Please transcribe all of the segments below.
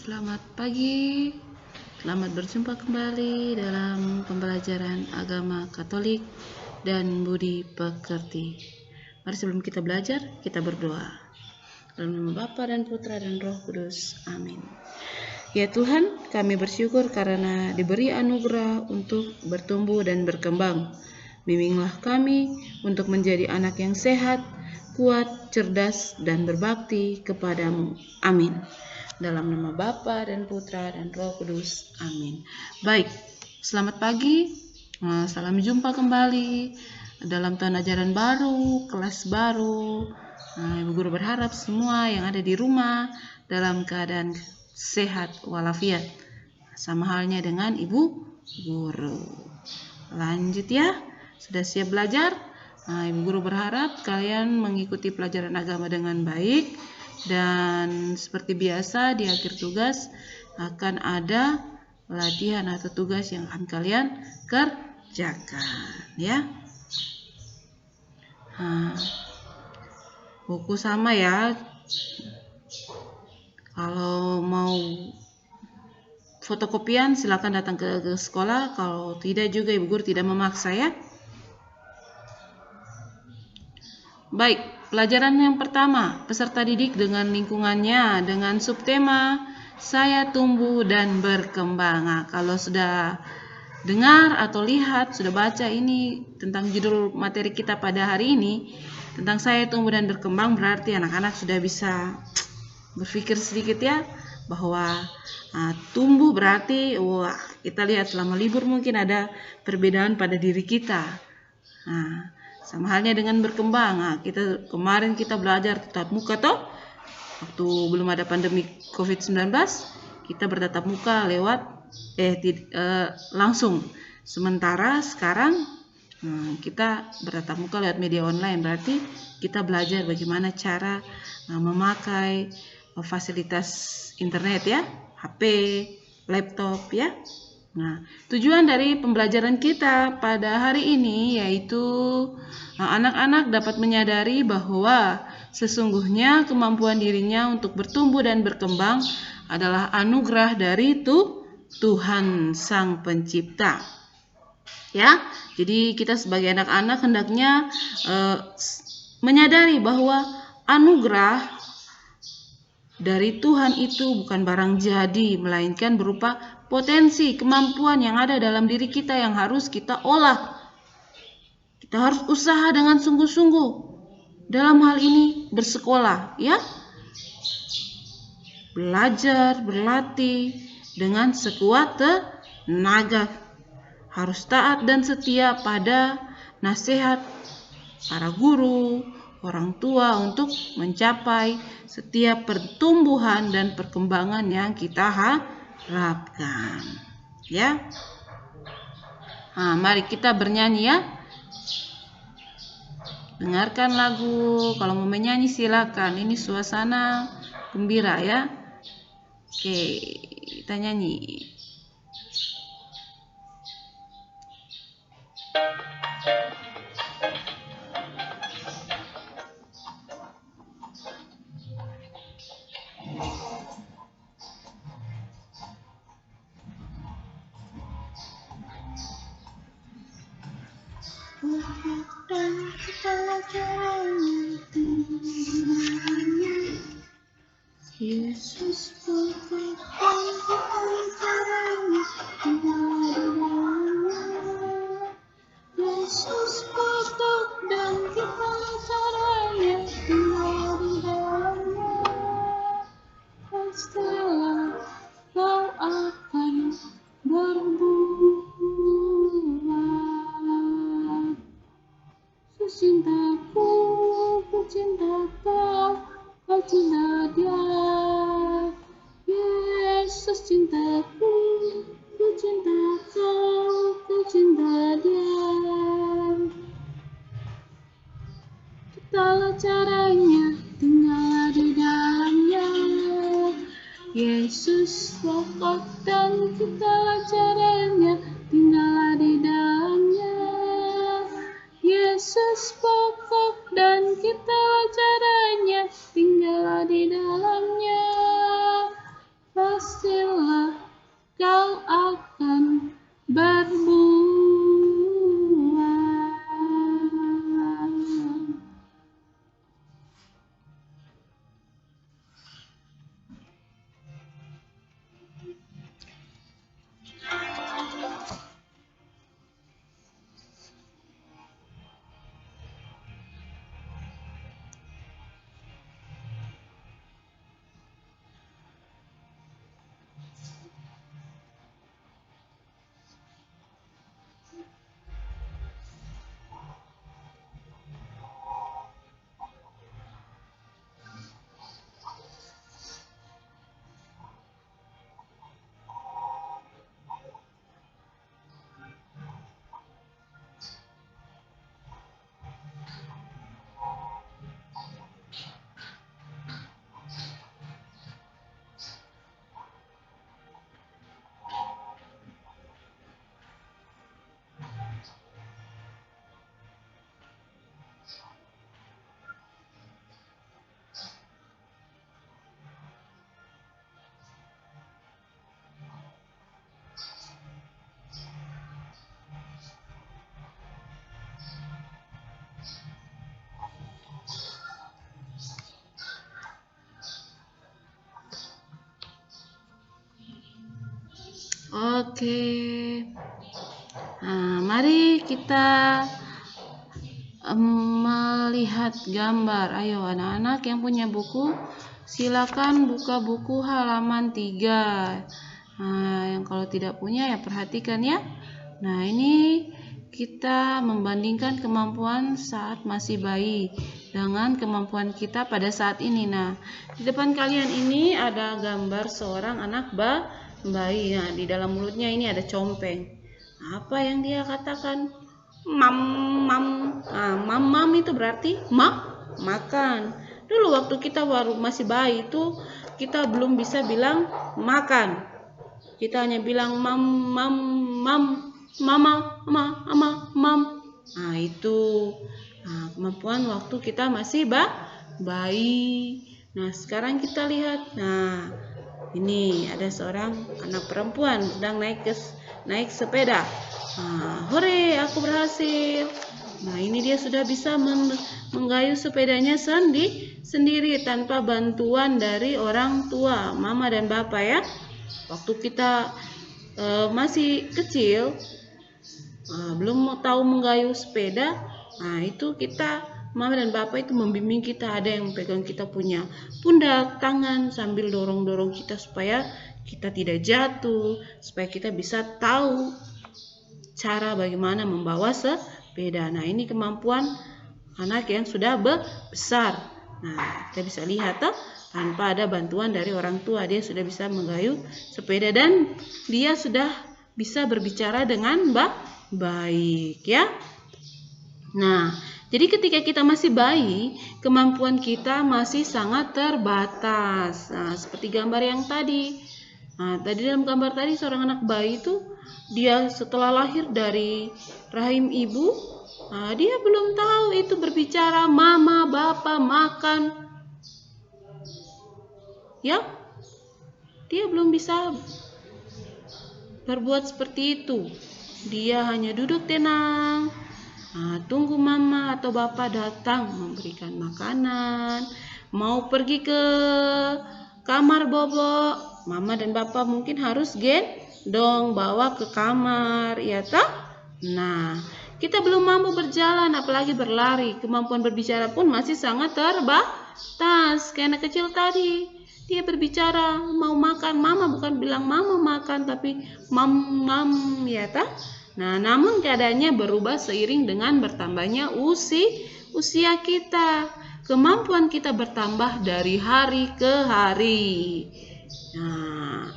Selamat pagi, selamat berjumpa kembali dalam pembelajaran agama Katolik dan budi pekerti. Mari sebelum kita belajar, kita berdoa. Dalam nama Bapa dan Putra dan Roh Kudus. Amin. Ya Tuhan, kami bersyukur karena diberi anugerah untuk bertumbuh dan berkembang. Bimbinglah kami untuk menjadi anak yang sehat, kuat, cerdas, dan berbakti kepadamu. Amin. Dalam nama Bapa dan Putra dan Roh Kudus. Amin. Baik, selamat pagi. Salam jumpa kembali dalam tahun ajaran baru, kelas baru. Ibu Guru berharap semua yang ada di rumah dalam keadaan sehat walafiat. Sama halnya dengan Ibu Guru. Lanjut ya. Sudah siap belajar? Ibu Guru berharap kalian mengikuti pelajaran agama dengan baik. Dan seperti biasa di akhir tugas akan ada latihan atau tugas yang akan kalian kerjakan ya. Buku sama ya. Kalau mau fotokopian silakan datang ke sekolah. Kalau tidak juga Ibu Guru tidak memaksa ya. Baik, pelajaran yang pertama, peserta didik dengan lingkungannya dengan subtema saya tumbuh dan berkembang. Kalau sudah dengar atau lihat, sudah baca ini tentang judul materi kita pada hari ini, tentang saya tumbuh dan berkembang, berarti anak-anak sudah bisa berpikir sedikit ya, bahwa tumbuh berarti kita lihat selama libur mungkin ada perbedaan pada diri kita. Sama halnya dengan berkembang. Kemarin kita belajar tatap muka toh. Waktu belum ada pandemi COVID-19, kita bertatap muka lewat langsung. Sementara sekarang kita bertatap muka lewat media online. Berarti kita belajar bagaimana cara memakai fasilitas internet ya, HP, laptop ya. Tujuan dari pembelajaran kita pada hari ini yaitu anak-anak dapat menyadari bahwa sesungguhnya kemampuan dirinya untuk bertumbuh dan berkembang adalah anugerah dari Tuhan Sang Pencipta. Ya, jadi kita sebagai anak-anak hendaknya menyadari bahwa anugerah dari Tuhan itu bukan barang jadi, melainkan berupa potensi, kemampuan yang ada dalam diri kita yang harus kita olah. Kita harus usaha dengan sungguh-sungguh. Dalam hal ini bersekolah, ya. Belajar, berlatih dengan sekuat tenaga. Harus taat dan setia pada nasihat para guru, orang tua untuk mencapai setiap pertumbuhan dan perkembangan yang kita harapkan. Ya. Mari kita bernyanyi ya. Dengarkan lagu. Kalau mau menyanyi silakan. Ini suasana gembira ya. Oke, kita nyanyi. Dan kita Yesus berkata caranya tinggal di dalamnya. Yesus berkata dan kita caranya tinggal di dalamnya. Pastilah kau akan berbuah. Cintaku, ku cinta kau, kau cinta dia. Yesus cintaku, ku cinta kau, kau cinta dia. Kitalah caranya, tinggal di dalamnya. Yesus pokok dan kitalah caranya, tinggal di dalamnya. Yesus pokok dan kita caranya tinggal di dalamnya. berhasillah kau akan berbuah. Oke. Nah, mari kita melihat gambar. Ayo anak-anak yang punya buku, silakan buka buku halaman 3. Nah, yang kalau tidak punya ya perhatikan ya. Nah, ini kita membandingkan kemampuan saat masih bayi dengan kemampuan kita pada saat ini. Nah, di depan kalian ini ada gambar seorang anak bayi. Nah, di dalam mulutnya ini ada compeng. Apa yang dia katakan? Mam, mam. Nah, mam itu berarti makan. Dulu waktu kita baru masih bayi itu kita belum bisa bilang makan. Kita hanya bilang mam, mam, mam, mama, mam. Nah, itu. Nah, kemampuan waktu kita masih bayi. Nah, sekarang kita lihat. Nah, ini ada seorang anak perempuan sedang naik sepeda. Nah, hore, aku berhasil. Nah, ini dia sudah bisa menggayuh sepedanya sendiri tanpa bantuan dari orang tua, mama dan bapak ya. Waktu kita masih kecil, belum tahu menggayuh sepeda, nah itu kita, mama dan bapak itu membimbing kita, ada yang pegang kita punya pundak, tangan sambil dorong-dorong kita supaya kita tidak jatuh, supaya kita bisa tahu cara bagaimana membawa sepeda. Nah, ini kemampuan anak yang sudah besar. Nah, kita bisa lihat tanpa ada bantuan dari orang tua, dia sudah bisa menggayuh sepeda dan dia sudah bisa berbicara dengan baik ya. Nah, jadi ketika kita masih bayi, kemampuan kita masih sangat terbatas. Nah, seperti gambar yang tadi. Nah, tadi dalam gambar tadi seorang anak bayi itu dia setelah lahir dari rahim ibu, nah, dia belum tahu itu berbicara mama, bapak, makan. Ya, dia belum bisa berbuat seperti itu. Dia hanya duduk tenang, tunggu mama atau bapak datang memberikan makanan. Mau pergi ke kamar bobo, mama dan bapak mungkin harus gendong bawa ke kamar, ya toh? Nah, kita belum mampu berjalan apalagi berlari. Kemampuan berbicara pun masih sangat terbatas. Kayak anak kecil tadi, dia berbicara mau makan, mama bukan bilang mama makan tapi mam, ya toh? Nah, namun keadaannya berubah seiring dengan bertambahnya usia kita. Kemampuan kita bertambah dari hari ke hari. Nah,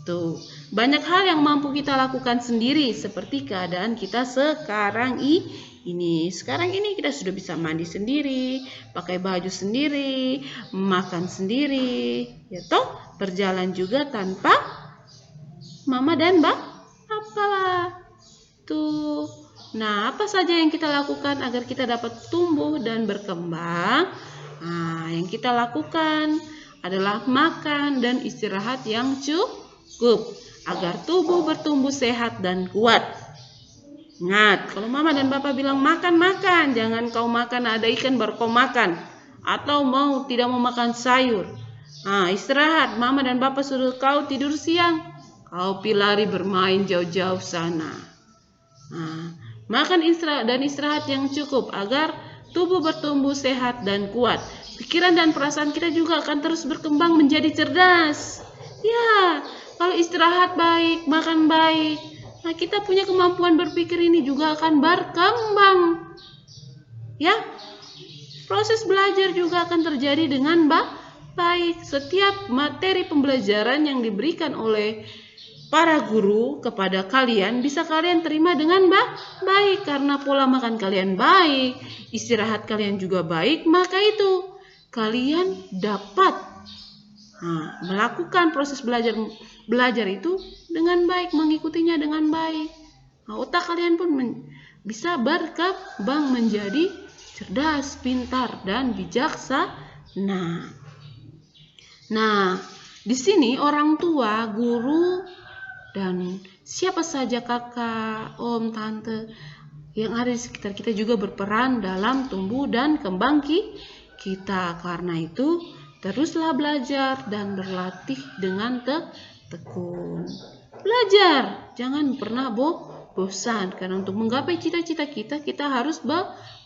tuh, banyak hal yang mampu kita lakukan sendiri seperti keadaan kita sekarang ini. Sekarang ini kita sudah bisa mandi sendiri, pakai baju sendiri, makan sendiri, ya toh, berjalan juga tanpa mama dan bapak. Tuh. Nah, apa saja yang kita lakukan agar kita dapat tumbuh dan berkembang? Nah, yang kita lakukan adalah makan dan istirahat yang cukup agar tubuh bertumbuh sehat dan kuat. Ingat, kalau mama dan papa bilang makan, jangan kau makan ada ikan baru kau makan, atau tidak mau makan sayur. Nah, istirahat, mama dan papa suruh kau tidur siang, kau lari bermain jauh-jauh sana. Nah, makan istirahat yang cukup agar tubuh bertumbuh sehat dan kuat. Pikiran dan perasaan kita juga akan terus berkembang menjadi cerdas. Ya, kalau istirahat baik, makan baik, nah kita punya kemampuan berpikir ini juga akan berkembang. Ya, proses belajar juga akan terjadi dengan baik. Setiap materi pembelajaran yang diberikan oleh para guru kepada kalian bisa kalian terima dengan baik karena pola makan kalian baik, istirahat kalian juga baik, maka itu kalian dapat melakukan proses belajar itu dengan baik, mengikutinya dengan baik. Nah, otak kalian pun bisa berkembang menjadi cerdas, pintar, dan bijaksana. Nah, di sini orang tua, guru, dan siapa saja kakak, om, tante yang ada di sekitar kita juga berperan dalam tumbuh dan kembang kita. Karena itu, teruslah belajar dan berlatih dengan tekun. Belajar, jangan pernah bosan. Karena untuk menggapai cita-cita kita harus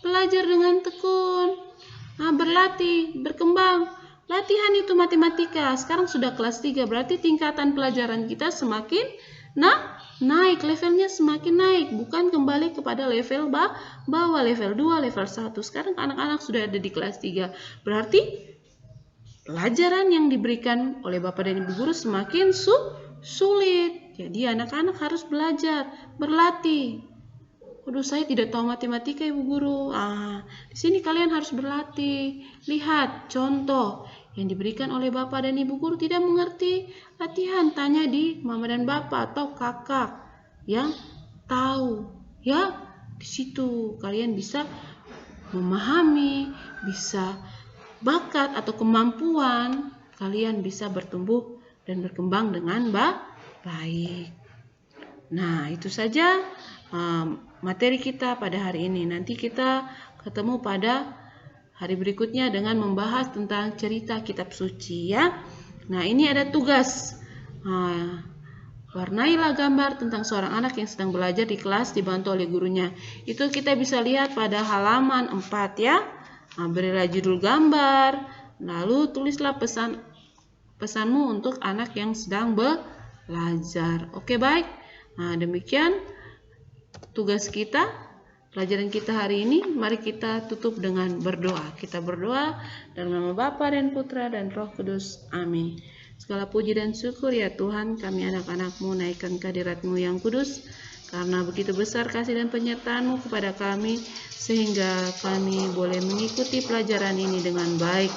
belajar dengan tekun. Nah, berlatih, berkembang. Latihan itu matematika, sekarang sudah kelas 3, berarti tingkatan pelajaran kita semakin naik, levelnya semakin naik, bukan kembali kepada level bawah, level 2, level 1. Sekarang anak-anak sudah ada di kelas 3, berarti pelajaran yang diberikan oleh Bapak dan Ibu guru semakin sulit. Jadi anak-anak harus belajar, berlatih. Waduh, saya tidak tahu matematika Ibu Guru. Di sini kalian harus berlatih. Lihat contoh yang diberikan oleh Bapak dan Ibu Guru, tidak mengerti, latihan, tanya di Mama dan Bapak atau kakak yang tahu. Ya, di situ kalian bisa memahami, bisa bakat atau kemampuan kalian bisa bertumbuh dan berkembang dengan baik. Nah, itu saja materi kita pada hari ini. Nanti kita ketemu pada hari berikutnya dengan membahas tentang cerita kitab suci, ya. Nah, ini ada tugas. Warnailah gambar tentang seorang anak yang sedang belajar di kelas dibantu oleh gurunya. Itu kita bisa lihat pada halaman 4, ya. Berilah judul gambar, lalu tulislah pesanmu untuk anak yang sedang belajar. Oke, baik. Nah, demikian tugas kita, pelajaran kita hari ini. Mari kita tutup dengan berdoa. Kita berdoa dalam nama Bapa dan Putra dan Roh Kudus. Amin. Segala puji dan syukur ya Tuhan, kami anak-anak-Mu naikkan kehadirat-Mu yang kudus, karena begitu besar kasih dan penyertaan-Mu kepada kami, sehingga kami boleh mengikuti pelajaran ini dengan baik.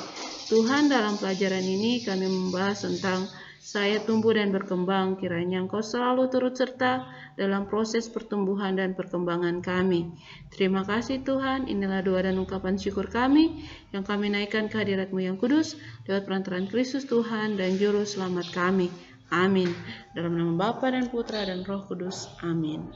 Tuhan, dalam pelajaran ini kami membahas tentang saya tumbuh dan berkembang, kiranya Engkau selalu turut serta dalam proses pertumbuhan dan perkembangan kami. Terima kasih Tuhan, inilah doa dan ungkapan syukur kami yang kami naikkan ke hadirat-Mu yang kudus lewat perantaraan Kristus Tuhan dan Juru Selamat kami. Amin. Dalam nama Bapa dan Putra dan Roh Kudus. Amin.